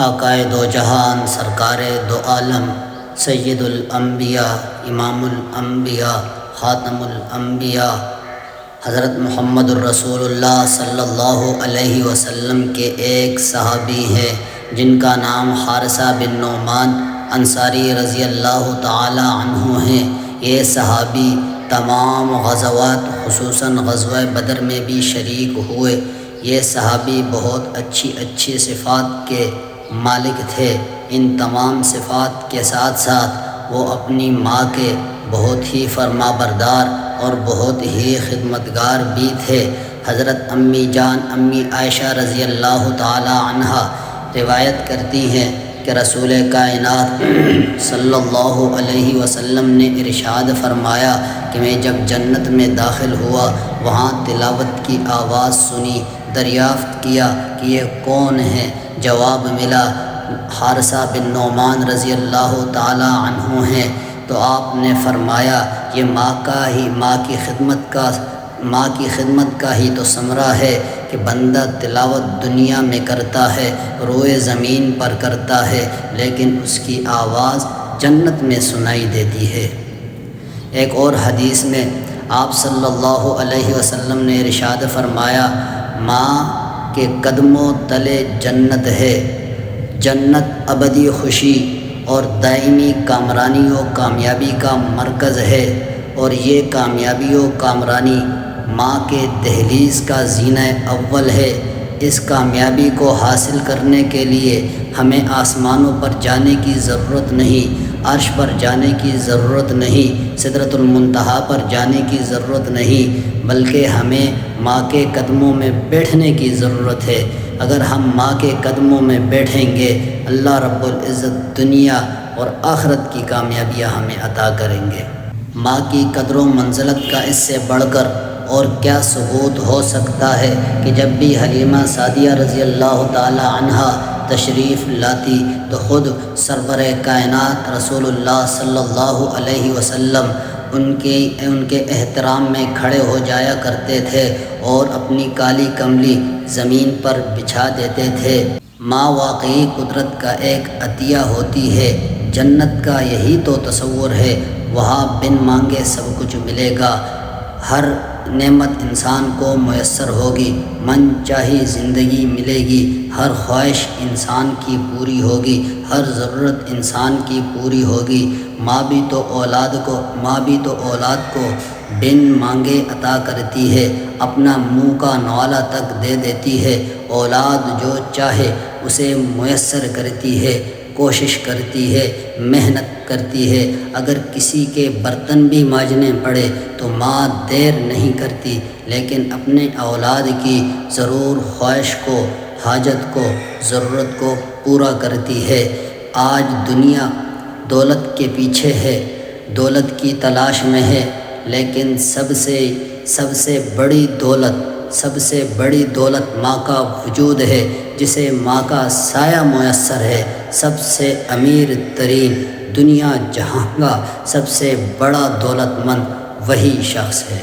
آقائے دو جہان سرکار دو عالم سید الانبیاء امام الانبیاء خاتم الانبیاء حضرت محمد الرسول اللہ صلی اللہ علیہ وسلم کے ایک صحابی ہیں جن کا نام حارثہ بن نعمان انصاری رضی اللہ تعالی عنہ ہیں۔ یہ صحابی تمام غزوات خصوصاً غزوہ بدر میں بھی شریک ہوئے۔ یہ صحابی بہت اچھی صفات کے مالک تھے۔ ان تمام صفات کے ساتھ ساتھ وہ اپنی ماں کے بہت ہی فرما بردار اور بہت ہی خدمتگار بھی تھے۔ حضرت امی جان امی عائشہ رضی اللہ تعالی عنہا روایت کرتی ہیں کہ رسول کائنات صلی اللہ علیہ وسلم نے ارشاد فرمایا کہ میں جب جنت میں داخل ہوا وہاں تلاوت کی آواز سنی، دریافت کیا کہ یہ کون ہے؟ جواب ملا حارثہ بن نعمان رضی اللہ تعالی عنہ ہیں۔ تو آپ نے فرمایا یہ ماں کی خدمت کا ہی تو ثمرہ ہے کہ بندہ تلاوت دنیا میں کرتا ہے، روئے زمین پر کرتا ہے، لیکن اس کی آواز جنت میں سنائی دیتی ہے۔ ایک اور حدیث میں آپ صلی اللہ علیہ وسلم نے ارشاد فرمایا ماں کے قدموں تلے جنت ہے۔ جنت ابدی خوشی اور دائمی کامرانی و کامیابی کا مرکز ہے، اور یہ کامیابی و کامرانی ماں کے دہلیز کا زینہ اول ہے۔ اس کامیابی کو حاصل کرنے کے لیے ہمیں آسمانوں پر جانے کی ضرورت نہیں، عرش پر جانے کی ضرورت نہیں، سدرۃ المنتہا پر جانے کی ضرورت نہیں، بلکہ ہمیں ماں کے قدموں میں بیٹھنے کی ضرورت ہے۔ اگر ہم ماں کے قدموں میں بیٹھیں گے اللہ رب العزت دنیا اور آخرت کی کامیابیاں ہمیں عطا کریں گے۔ ماں کی قدر و منزلت کا اس سے بڑھ کر اور کیا ثبوت ہو سکتا ہے کہ جب بھی حلیمہ سعدیہ رضی اللہ تعالی عنہا تشریف لاتی تو خود سرور کائنات رسول اللہ صلی اللہ علیہ وسلم ان کے احترام میں کھڑے ہو جایا کرتے تھے اور اپنی کالی کملی زمین پر بچھا دیتے تھے۔ ماں واقعی قدرت کا ایک عطیہ ہوتی ہے۔ جنت کا یہی تو تصور ہے، وہاں بن مانگے سب کچھ ملے گا، ہر نعمت انسان کو میسر ہوگی، من چاہی زندگی ملے گی، ہر خواہش انسان کی پوری ہوگی، ہر ضرورت انسان کی پوری ہوگی۔ ماں بھی تو اولاد کو بن مانگے عطا کرتی ہے، اپنا منہ کا نوالا تک دے دیتی ہے۔ اولاد جو چاہے اسے میسر کرتی ہے، کوشش کرتی ہے، محنت کرتی ہے۔ اگر کسی کے برتن بھی مانجنے پڑے تو ماں دیر نہیں کرتی، لیکن اپنے اولاد کی ضرور خواہش کو، حاجت کو، ضرورت کو پورا کرتی ہے۔ آج دنیا دولت کے پیچھے ہے، دولت کی تلاش میں ہے، لیکن سب سے بڑی دولت ماں کا وجود ہے، جسے ماں کا سایہ میسر ہے۔ سب سے امیر ترین دنیا جہاں کا سب سے بڑا دولت مند وہی شخص ہے۔